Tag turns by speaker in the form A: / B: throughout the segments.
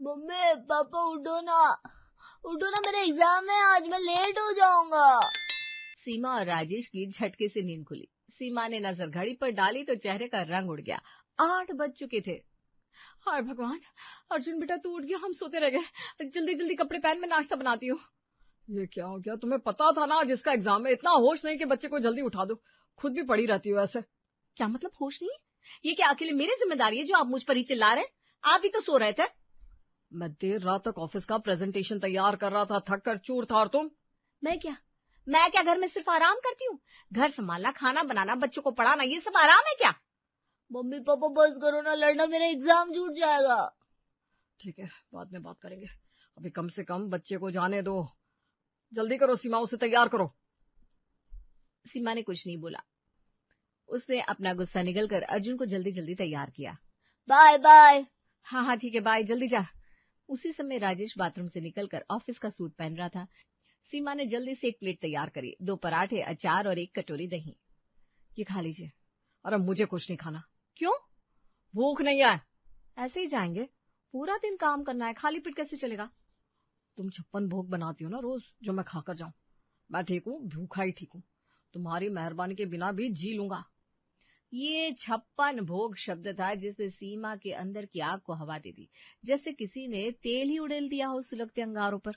A: Mummy papa उठो ना मेरा एग्जाम है आज, मैं लेट हो जाऊंगा।
B: सीमा और राजेश की झटके से नींद खुली। सीमा ने नजर घड़ी पर डाली तो चेहरे का रंग उड़ गया। 8 बज चुके थे। हाय भगवान, अर्जुन बेटा तू उठ गया, हम सोते रह गए। जल्दी जल्दी कपड़े पहन, मैं नाश्ता बनाती हूँ। ये क्या हो गया? तुम्हें पता था ना जिसका एग्जाम है, इतना होश नहीं कि बच्चे को जल्दी उठा दो। खुद भी पड़ी रहती हो ऐसे। क्या मतलब होश नहीं? ये क्या अकेले मेरी जिम्मेदारी है जो आप मुझ पर ही चिल्ला रहे हैं? आप भी तो सो रहे थे। मैं देर रात तक ऑफिस का प्रेजेंटेशन तैयार कर रहा था, थक कर चूर था। और तुम? मैं क्या घर में सिर्फ आराम करती हूँ? घर संभालना, खाना बनाना, बच्चों को पढ़ाना, ये सब आराम है क्या?
A: मम्मी पापा बस करो ना लड़ना, मेरा एग्जाम छूट जाएगा।
B: ठीक है, बाद में बात करेंगे, अभी कम से कम बच्चे को जाने दो। जल्दी करो सीमा, उसे तैयार करो। सीमा ने कुछ नहीं बोला। उसने अपना गुस्सा निगलकर अर्जुन को जल्दी जल्दी तैयार किया।
A: Bye bye.
B: हाँ हाँ ठीक है, बाय, जल्दी जा। उसी समय राजेश बाथरूम से निकलकर ऑफिस का सूट पहन रहा था। सीमा ने जल्दी से एक प्लेट तैयार करी, 2 पराठे, अचार और 1 कटोरी दही। ये खा लीजिए। अरे मुझे कुछ नहीं खाना। क्यों? भूख नहीं है। ऐसे ही जाएंगे, पूरा दिन काम करना है, खाली पेट कैसे चलेगा? तुम 56 भोग बनाती हो ना रोज, जो मैं खाकर जाऊं। मैं ठीक हूँ, भूखा ही ठीक हूँ। तुम्हारी मेहरबानी के बिना भी जी लूंगा। ये 56 भोग शब्द था जिसने सीमा के अंदर की आग को हवा दे दी, जैसे किसी ने तेल ही उड़ेल दिया हो सुलगते अंगारों पर।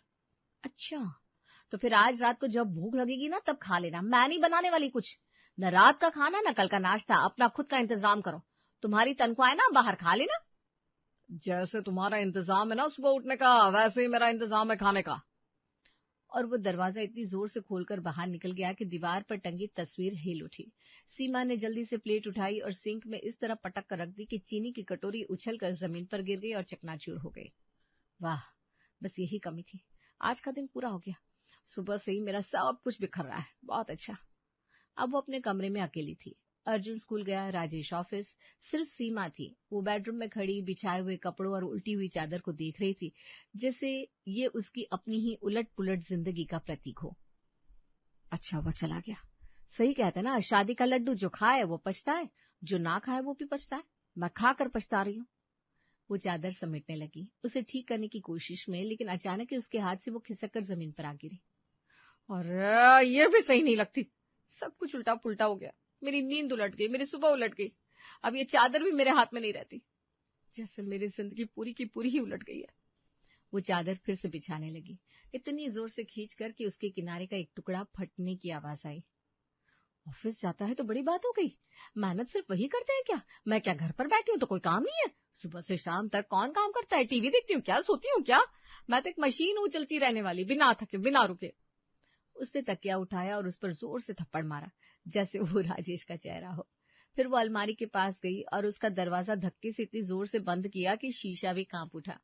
B: अच्छा, तो फिर आज रात को जब भूख लगेगी ना तब खा लेना, मैं नहीं बनाने वाली कुछ। न रात का खाना न कल का नाश्ता, अपना खुद का इंतजाम करो। तुम्हारी तनख्वाह है ना, बाहर खा लेना। जैसे तुम्हारा इंतजाम है ना सुबह उठने का, वैसे ही मेरा इंतजाम है खाने का। और वो दरवाजा इतनी जोर से खोलकर बाहर निकल गया कि दीवार पर टंगी तस्वीर हिल उठी। सीमा ने जल्दी से प्लेट उठाई और सिंक में इस तरह पटक कर रख दी कि चीनी की कटोरी उछलकर जमीन पर गिर गई और चकनाचूर हो गई। वाह, बस यही कमी थी, आज का दिन पूरा हो गया। सुबह से ही मेरा सब कुछ बिखर रहा है, बहुत अच्छा। अब वो अपने कमरे में अकेली थी। अर्जुन स्कूल गया, राजेश ऑफिस, सिर्फ सीमा थी। वो बेडरूम में खड़ी बिछाए हुए कपड़ों और उल्टी हुई चादर को देख रही थी, जैसे ये उसकी अपनी ही उलट पुलट जिंदगी का प्रतीक हो। अच्छा, वो चला गया। सही कहते ना, शादी का लड्डू जो खाए वो पछताए, जो ना खाए वो भी पछताए। मैं खाकर पछता रही हूँ। वो चादर समेटने लगी, उसे ठीक करने की कोशिश में, लेकिन अचानक ही उसके हाथ से वो खिसक कर जमीन पर आ गिरी। अरे ये भी सही नहीं लगती, सब कुछ उल्टा पुल्टा हो गया। मेरी नींद उलट गई, मेरी सुबह उलट गई, अब ये चादर भी मेरे हाथ में नहीं रहती। जैसे मेरी जिंदगी पूरी की पूरी ही उलट गई है। वो चादर फिर से बिछाने लगी, इतनी जोर से खींचकर कि उसके किनारे का एक टुकड़ा फटने की आवाज आई। ऑफिस जाता है तो बड़ी बात हो गई, मेहनत सिर्फ वही करते हैं क्या? मैं क्या घर पर बैठी हूँ तो कोई काम नहीं है? सुबह से शाम तक कौन काम करता है? टीवी देखती हूँ क्या, सोती हूँ क्या? मैं तो एक मशीन हूँ चलती रहने वाली, बिना थके बिना रुके। उसने तकिया उठाया और उस पर जोर से थप्पड़ मारा, जैसे वो राजेश का चेहरा हो। फिर वो अलमारी के पास गई और उसका दरवाजा धक्के से इतनी जोर से बंद किया कि शीशा भी कांप उठा।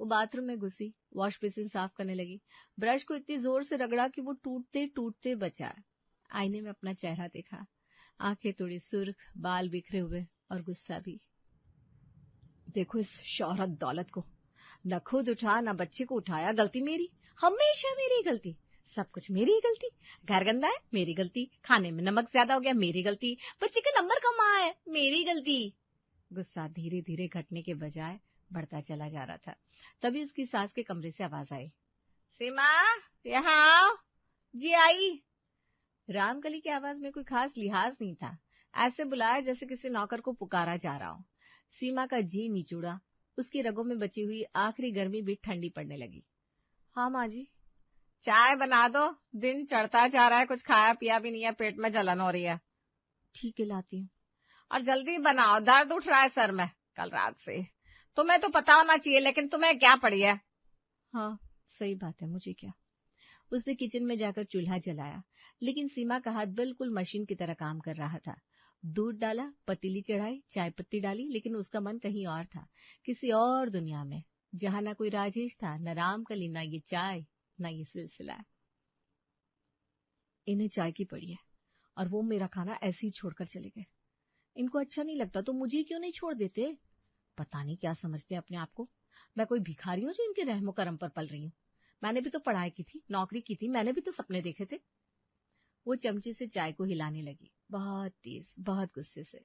B: वो बाथरूम में घुसी, वॉश बेसिन साफ करने लगी, ब्रश को इतनी जोर से रगड़ा कि वो टूटते टूटते बचा। आईने में अपना चेहरा देखा, आंखें थोड़ी सुर्ख, बाल बिखरे हुए और गुस्सा भी। देखो इस शोहरत दौलत को, न खुद उठा न बच्चे को उठाया, गलती मेरी, हमेशा मेरी गलती, सब कुछ मेरी ही गलती। घर गंदा है, मेरी गलती। खाने में नमक ज्यादा हो गया, मेरी गलती। बच्चे के नंबर कम आए, मेरी गलती। गुस्सा धीरे धीरे घटने के बजाय बढ़ता चला जा रहा था। तभी उसकी सास के कमरे से आवाज आई, सीमा, यहाँ आओ। जी आई। रामकली की आवाज में कोई खास लिहाज नहीं था, ऐसे बुलाया जैसे किसी नौकर को पुकारा जा रहा हो। सीमा का जी निचुड़ा, उसकी रगों में बची हुई आखिरी गर्मी भी ठंडी पड़ने लगी। हाँ माँ जी। चाय बना दो, दिन चढ़ता जा रहा है, कुछ खाया पिया भी नहीं है, पेट में जलन हो रही है। ठीक है, लाती हूँ। और जल्दी बनाओ, दर्द उठ रहा है सर में कल रात से। तुम्हें तो पता होना चाहिए, लेकिन तुम्हें क्या पड़ी है? हाँ सही बात है, मुझे क्या। उसने किचन में जाकर चूल्हा जलाया, लेकिन सीमा का हाथ बिल्कुल मशीन की तरह काम कर रहा था। दूध डाला, पतीली चढ़ाई, चाय पत्ती डाली, लेकिन उसका मन कहीं और था, किसी और दुनिया में, जहां न कोई राजेश था, न रामकली, न ये चाय, न ये सिलसिला। इन्हें चाय की पड़ी है और वो मेरा खाना ऐसे ही छोड़कर चले गए। इनको अच्छा नहीं लगता तो मुझे क्यों नहीं छोड़ देते? पता नहीं क्या समझते अपने आप को। मैं कोई भिखारी हूं जो इनके रहमो करम पर पल रही हूँ? मैंने भी तो पढ़ाई की थी, नौकरी की थी, मैंने भी तो सपने देखे थे। वो चमचे से चाय को हिलाने लगी, बहुत तेज, बहुत गुस्से से,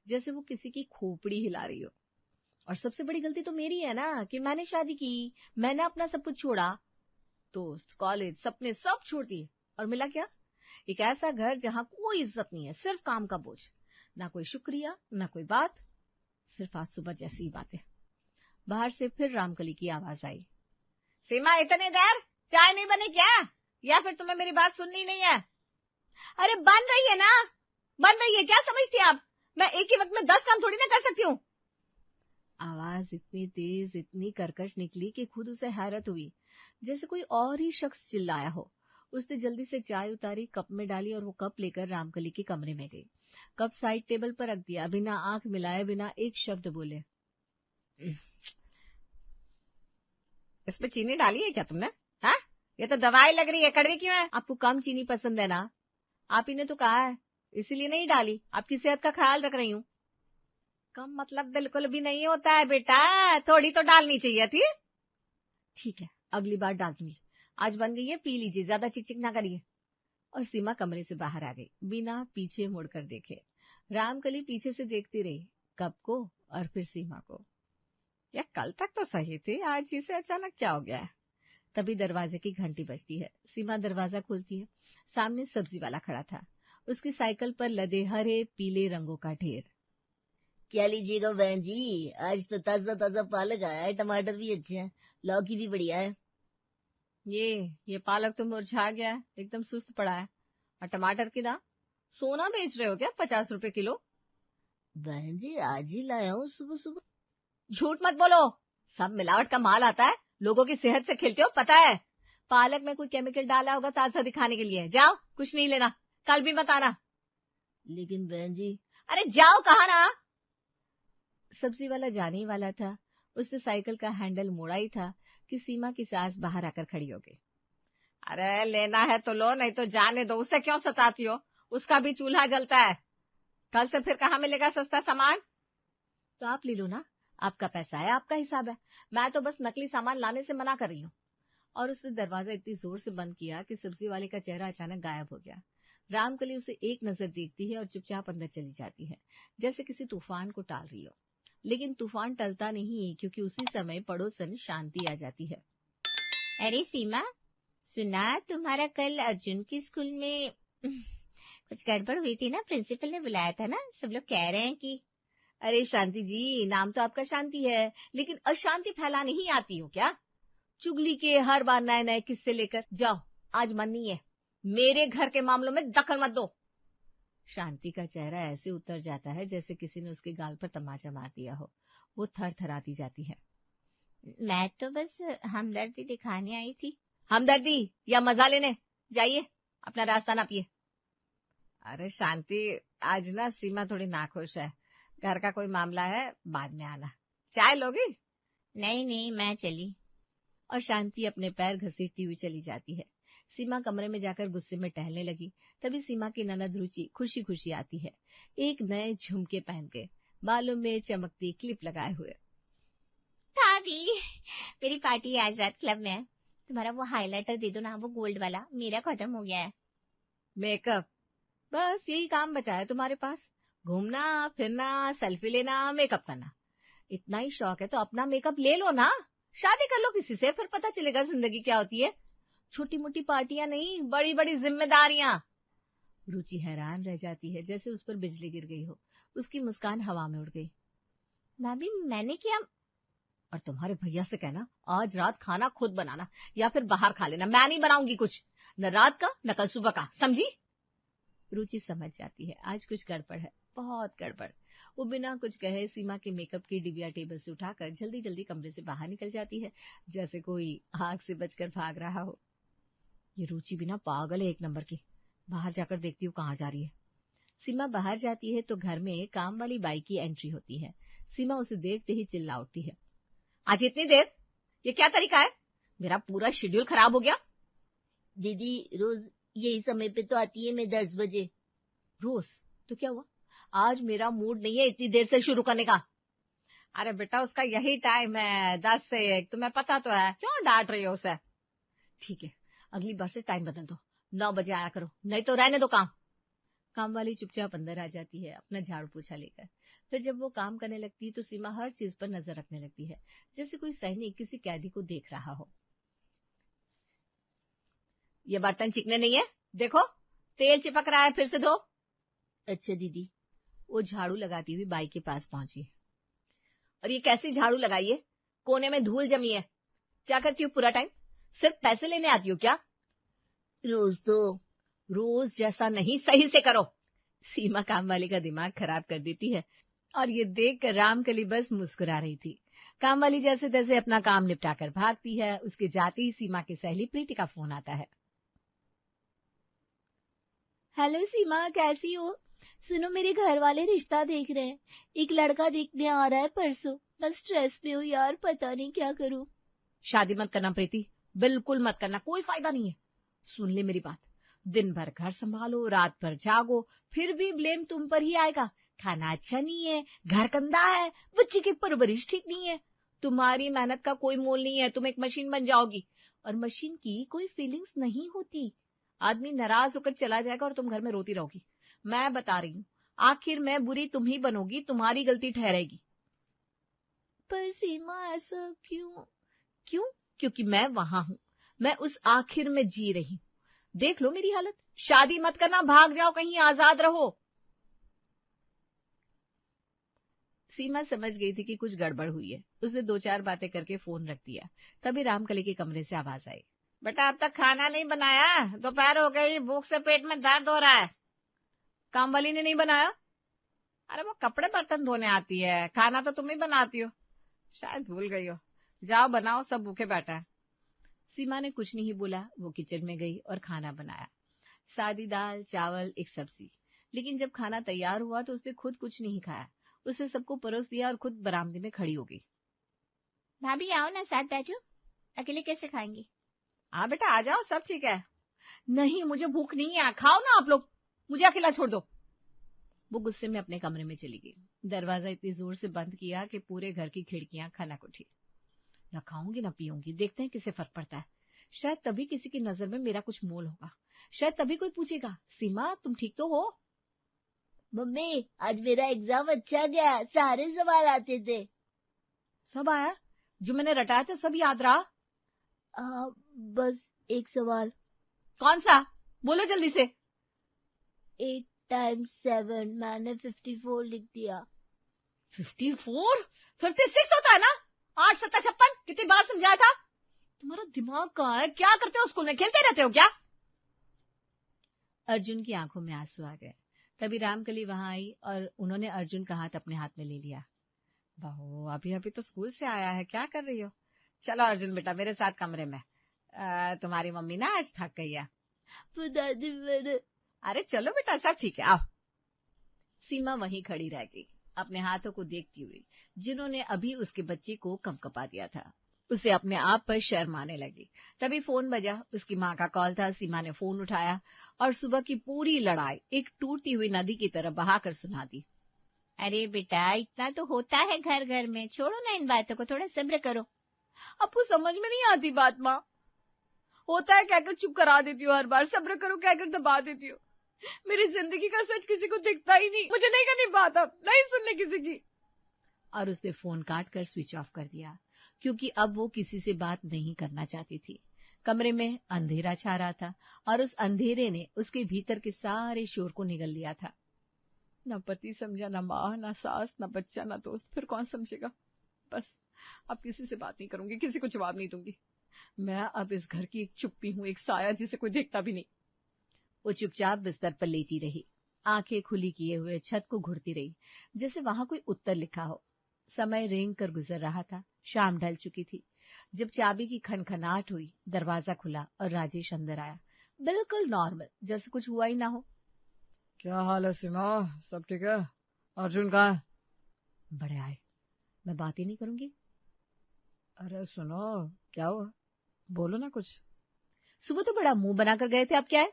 B: जैसे वो किसी की खोपड़ी हिला रही हो। और सबसे बड़ी गलती तो मेरी है ना कि मैंने शादी की, मैंने अपना सब कुछ छोड़ा, दोस्त, कॉलेज, सपने सब छोड़ दिए, और मिला क्या? एक ऐसा घर जहां कोई इज्जत नहीं है, सिर्फ काम का बोझ, ना कोई शुक्रिया, ना कोई बात, सिर्फ आज सुबह जैसी ही बातें। बाहर से फिर रामकली की आवाज आई, सीमा इतनी देर चाय नहीं बनी क्या? या फिर तुम्हें मेरी बात सुननी नहीं है? अरे बन रही है ना, बन रही है, क्या समझती आप? मैं एक ही वक्त में 10 काम थोड़ी ना कर सकती हूँ। आवाज इतनी तेज, इतनी कर्कश निकली कि खुद उसे हैरत हुई, जैसे कोई और ही शख्स चिल्लाया हो। उसने जल्दी से चाय उतारी, कप में डाली और वो कप लेकर रामकली के कमरे में गई। कप साइड टेबल पर रख दिया, बिना आंख मिलाए, बिना एक शब्द बोले। इसमें चीनी डाली है क्या तुमने? हाँ, ये तो दवाई लग रही है, कड़वी क्यों है? आपको कम चीनी पसंद है ना, आप ही ने तो कहा है, इसीलिए नहीं डाली, आपकी सेहत का ख्याल रख रही हूँ। कम मतलब बिल्कुल भी नहीं होता है बेटा, थोड़ी तो डालनी चाहिए थी। ठीक है, अगली बार डाल दूंगी, आज बन गई है, पी लीजिए, ज्यादा चिकचिक ना करिए। और सीमा कमरे से बाहर आ गई, बिना पीछे मुड़कर देखे। रामकली पीछे से देखती रही, कप को और फिर सीमा को। या कल तक तो सही थी, आज इसे अचानक क्या हो गया है? तभी दरवाजे की घंटी बजती है। सीमा दरवाजा खोलती है। सामने सब्जी वाला खड़ा था, उसकी साइकिल पर लदे हरे पीले रंगों का ढेर।
A: क्या लीजिएगा बहन जी? आज तो ताजा ताजा पालक आया है, टमाटर भी अच्छे हैं, लौकी भी बढ़िया है।
B: ये पालक तो मुरझा गया है, एकदम सुस्त पड़ा है। और टमाटर की दाम सोना बेच रहे हो क्या? 50 रुपए किलो।
A: बहन जी आज ही लाया हूँ सुबह सुबह।
B: झूठ मत बोलो, सब मिलावट का माल आता है, लोगों की सेहत से खेलते हो, पता है। पालक में कोई केमिकल डाला होगा ताजा दिखाने के लिए। जाओ, कुछ नहीं लेना, कल भी मत आना।
A: लेकिन बहन जी।
B: अरे जाओ, कहा ना। सब्जी वाला जाने ही वाला था, उसने साइकिल का हैंडल मोड़ा ही था कि सीमा की सास बाहर आकर खड़ी हो गई। अरे लेना है तो लो, नहीं तो जाने दो, उसे क्यों सताती हो? उसका भी चूल्हा जलता है, कल से फिर कहाँ मिलेगा सस्ता सामान? तो आप ले लो ना, आपका पैसा है, आपका हिसाब है, मैं तो बस नकली सामान लाने से मना कर रही हूँ। और उसने दरवाजा इतनी जोर से बंद किया कि सब्जी वाले का चेहरा अचानक गायब हो गया। रामकली उसे एक नजर देखती है और चुपचाप अंदर चली जाती है, जैसे किसी तूफान को टाल रही हो। लेकिन तूफान टलता नहीं, क्योंकि उसी समय पड़ोसन शांति आ जाती है। अरे सीमा, सुना तुम्हारा कल अर्जुन की स्कूल में कुछ गड़बड़ हुई थी ना, प्रिंसिपल ने बुलाया था ना, सब लोग कह रहे हैं कि। अरे शांति जी, नाम तो आपका शांति है, लेकिन अशांति फैलाने ही आती हो क्या? चुगली के हर बार नए नए किस्से लेकर जाओ, आज मन नहीं है, मेरे घर के मामलों में दखल मत दो। शांति का चेहरा ऐसे उतर जाता है जैसे किसी ने उसके गाल पर तमाचा मार दिया हो। वो थर थराती जाती है। मैं तो बस हमदर्दी दिखाने आई थी। हमदर्दी या मजा लेने? जाइए, अपना रास्ता नापिए। अरे शांति, आज ना सीमा थोड़ी नाखुश है, घर का कोई मामला है, बाद में आना। चाय लोगी? नहीं नहीं, मैं चली। और शांति अपने पैर घसीटती हुई चली जाती है। सीमा कमरे में जाकर गुस्से में टहलने लगी। तभी सीमा की ननद रुचि खुशी खुशी आती है, एक नए झुमके पहन के, बालों में चमकती क्लिप लगाए हुए। भाभी, मेरी पार्टी आज रात क्लब में है, तुम्हारा वो हाइलाइटर दे दो ना, वो गोल्ड वाला, मेरा खत्म हो गया है। मेकअप, बस यही काम बचा है तुम्हारे पास? घूमना फिरना, सेल्फी लेना, मेकअप करना। इतना ही शौक है तो अपना मेकअप ले लो ना, शादी कर लो किसी से, फिर पता चलेगा जिंदगी क्या होती है। छोटी मोटी पार्टियां नहीं, बड़ी बड़ी जिम्मेदारियां। रुचि हैरान रह जाती है, जैसे उस पर बिजली गिर गई हो। उसकी मुस्कान हवा में उड़ गई। भाभी मैंने क्या? और तुम्हारे भैया से कहना आज रात खाना खुद बनाना, या फिर बाहर खा लेना, मैं नहीं बनाऊंगी कुछ, न रात का न कल सुबह का, समझी? रुचि समझ जाती है आज कुछ गड़बड़ है, बहुत गड़बड़। वो बिना कुछ कहे सीमा के मेकअप की डिबिया टेबल से उठाकर जल्दी जल्दी कमरे से बाहर निकल जाती है, जैसे कोई आग से बचकर भाग रहा हो। ये रुचि बिना पागल है एक नंबर की, बाहर जाकर देखती हूँ कहाँ जा रही है। सीमा बाहर जाती है तो घर में काम वाली बाई की एंट्री होती है। सीमा उसे देखते ही चिल्ला उठती है, आज इतनी देर, ये क्या तरीका है? मेरा पूरा शेड्यूल खराब हो गया।
A: दीदी रोज यही समय पे तो आती है, मैं 10 बजे।
B: रोज? तो क्या हुआ, आज मेरा मूड नहीं है इतनी देर से शुरू करने का। अरे बेटा उसका यही टाइम है, 10 से 1, तुम्हें पता तो है, क्यों डांट रही हो उसे? ठीक है, अगली बार से टाइम बदल दो, 9 बजे आया करो, नहीं तो रहने दो काम। काम वाली चुपचाप अंदर आ जाती है अपना झाड़ू पोछा लेकर। फिर जब वो काम करने लगती है तो सीमा हर चीज पर नजर रखने लगती है, जैसे कोई सैनिक किसी कैदी को देख रहा हो। ये बर्तन चिकने नहीं है, देखो तेल चिपक रहा है, फिर से धो।
A: अच्छा दीदी।
B: वो झाड़ू लगाती हुई बाई के पास पहुंची। और ये कैसी झाड़ू लगाई है, कोने में धूल जमी है, क्या करती हो पूरा टाइम? सिर्फ पैसे लेने आती हो क्या?
A: रोज तो।
B: रोज जैसा नहीं, सही से करो। सीमा काम वाली का दिमाग खराब कर देती है और ये देखकर रामकली बस मुस्कुरा रही थी। काम वाली जैसे तैसे अपना काम निपटाकर भागती है। उसके जाते ही सीमा की सहेली प्रीति का फोन आता है।
A: हेलो सीमा, कैसी हो? सुनो, मेरे घर वाले रिश्ता देख रहे हैं, एक लड़का देखने आ रहा है परसों। बस स्ट्रेस में हूँ यार, पता नहीं क्या करूँ।
B: शादी मत करना प्रीति, बिल्कुल मत करना, कोई फायदा नहीं है। सुन ले मेरी बात, दिन भर घर संभालो, रात भर जागो, फिर भी ब्लेम तुम पर ही आएगा। खाना अच्छा नहीं है, घर गंदा है, बच्चे की परवरिश ठीक नहीं है। तुम्हारी मेहनत का कोई मोल नहीं है, तुम एक मशीन बन जाओगी। और मशीन की कोई फीलिंग्स नहीं होती। आदमी नाराज होकर चला जाएगा और तुम घर में रोती रहोगी। मैं बता रही हूँ, आखिर में बुरी तुम ही बनोगी, तुम्हारी गलती ठहरेगी।
A: पर सीमा ऐसा क्यों?
B: क्यों? क्योंकि मैं वहां हूँ, मैं उस आखिर में जी रही हूँ। देख लो मेरी हालत। शादी मत करना, भाग जाओ कहीं, आजाद रहो। सीमा समझ गई थी कि कुछ गड़बड़ हुई है। उसने 2-4 बातें करके फोन रख दिया। तभी रामकली के कमरे से आवाज आई, बेटा अब तक खाना नहीं बनाया, दोपहर हो गई, भूख से पेट में दर्द हो रहा है। काम वाली ने नहीं बनाया? अरे वो कपड़े बर्तन धोने आती है, खाना तो तुम ही बनाती हो, शायद भूल गई हो। जाओ बनाओ, सब भूखे बैठा है। सीमा ने कुछ नहीं बोला। वो किचन में गई और खाना बनाया। सादी दाल, चावल, एक सब्जी। लेकिन जब खाना तैयार हुआ तो उसने खुद कुछ नहीं खाया। उसने सबको परोस दिया और खुद बरामदे में खड़ी हो गई।
A: भाभी आओ ना, साथ बैठो, अकेले कैसे खाएंगी?
B: हाँ बेटा आ जाओ, सब ठीक है। नहीं मुझे भूख नहीं है, खाओ ना आप लोग, मुझे अकेला छोड़ दो। वो गुस्से में अपने कमरे में चली गई। दरवाजा इतनी जोर से बंद किया कि पूरे घर की खिड़कियां खनक उठी। न खाऊंगी न पीऊंगी, देखते हैं किसे फर्क पड़ता है। शायद तभी किसी की नजर में मेरा कुछ मोल होगा। शायद तभी कोई पूछेगा, सीमा तुम ठीक तो हो?
A: मम्मी, आज मेरा एग्जाम अच्छा गया, सारे सवाल आते थे।
B: सब आया? जो मैंने रटाया था सब याद रहा?
A: बस एक सवाल।
B: कौन सा? बोलो जल्दी से।
A: 8 times 7, मैंने 54 लिख दिया।
B: 54? 56 होता है ना? 8 7 56, कितनी बार समझाया था? तुम्हारा दिमाग कहाँ है? क्या करते हो स्कूल में, खेलते रहते हो क्या? अर्जुन की आंखों में आंसू आ गए। तभी रामकली वहां आई और उन्होंने अर्जुन का हाथ अपने हाथ में ले लिया। बहू अभी अभी तो स्कूल से आया है, क्या कर रही हो? चलो अर्जुन बेटा मेरे साथ कमरे में। तुम्हारी मम्मी ना आज थक गई है।
A: दादी मैंने।
B: अरे चलो बेटा सब ठीक है, आओ। सीमा वहीं खड़ी रह गई, अपने हाथों को देखती हुई, जिन्होंने अभी उसके बच्चे को कंपकपा दिया था। उसे अपने आप पर शर्म आने लगी। तभी फोन बजा, उसकी माँ का कॉल था। सीमा ने फोन उठाया और सुबह की पूरी लड़ाई एक टूटती हुई नदी की तरह बहाकर सुना दी।
A: अरे बेटा, इतना तो होता है घर घर में, छोड़ो ना इन बातों को, थोड़ा सब्र करो।
B: आपको समझ में नहीं आती बात माँ? होता है कहकर चुप करा देती हो, हर बार सब्र करो कहकर दबा देती हो। मेरी जिंदगी का सच किसी को दिखता ही नहीं, मुझे नहीं करनी बात, अब नहीं सुनने किसी की। और उसने फोन काट कर स्विच ऑफ कर दिया, क्योंकि अब वो किसी से बात नहीं करना चाहती थी। कमरे में अंधेरा छा रहा था और उस अंधेरे ने उसके भीतर के सारे शोर को निगल लिया था। न पति समझा, न माँ, न सास, न बच्चा, न दोस्त, फिर कौन समझेगा? बस अब किसी से बात नहीं करूंगी, किसी को जवाब नहीं दूंगी। मैं अब इस घर की एक चुप्पी हूँ, एक साया जिसे कोई देखता भी नहीं। वो चुपचाप बिस्तर पर लेटी रही, आंखें खुली किए हुए छत को घूरती रही, जैसे वहां कोई उत्तर लिखा हो। समय रेंग कर गुजर रहा था, शाम ढल चुकी थी। जब चाबी की खनखनाहट हुई, दरवाजा खुला और राजेश अंदर आया, बिल्कुल नॉर्मल, जैसे कुछ हुआ ही ना हो। क्या हाल है सीमा, सब ठीक है? अर्जुन कहाँ है? बड़े आए, मैं बात ही नहीं करूंगी। अरे सुनो, क्या हुआ, बोलो ना कुछ। सुबह तो बड़ा मुंह बनाकर गए थे, अब क्या है?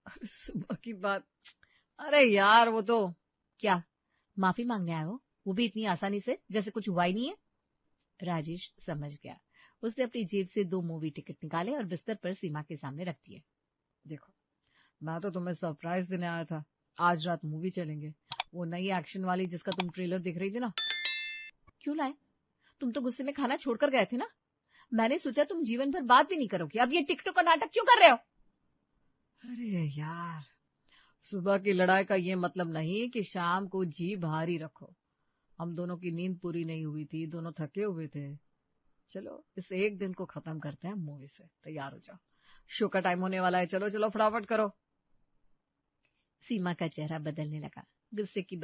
B: सुबह की बात, अरे यार वो तो। क्या माफी मांगने आए हो, वो भी इतनी आसानी से, जैसे कुछ हुआ ही नहीं है? राजेश समझ गया। उसने अपनी जेब से 2 मूवी टिकट निकाले और बिस्तर पर सीमा के सामने रख दिए। देखो मैं तो तुम्हें सरप्राइज देने आया था, आज रात मूवी चलेंगे, वो नई एक्शन वाली जिसका तुम ट्रेलर देख रही थी ना। क्यों लाए? तुम तो गुस्से में खाना छोड़कर गए थे ना। मैंने सोचा तुम जीवन भर बात भी नहीं करोगे, अब ये टिकटॉक का नाटक क्यों कर रहे हो? अरे यार, सुबह की लड़ाई का ये मतलब नहीं कि शाम को जी भारी रखो। हम दोनों की नींद पूरी नहीं हुई थी, दोनों थके हुए थे। चलो इस एक दिन को खत्म करते हैं मूवी से। तैयार हो जाओ, शो का टाइम होने वाला है। चलो चलो फटाफट करो। सीमा का चेहरा बदलने लगा। गुस्से की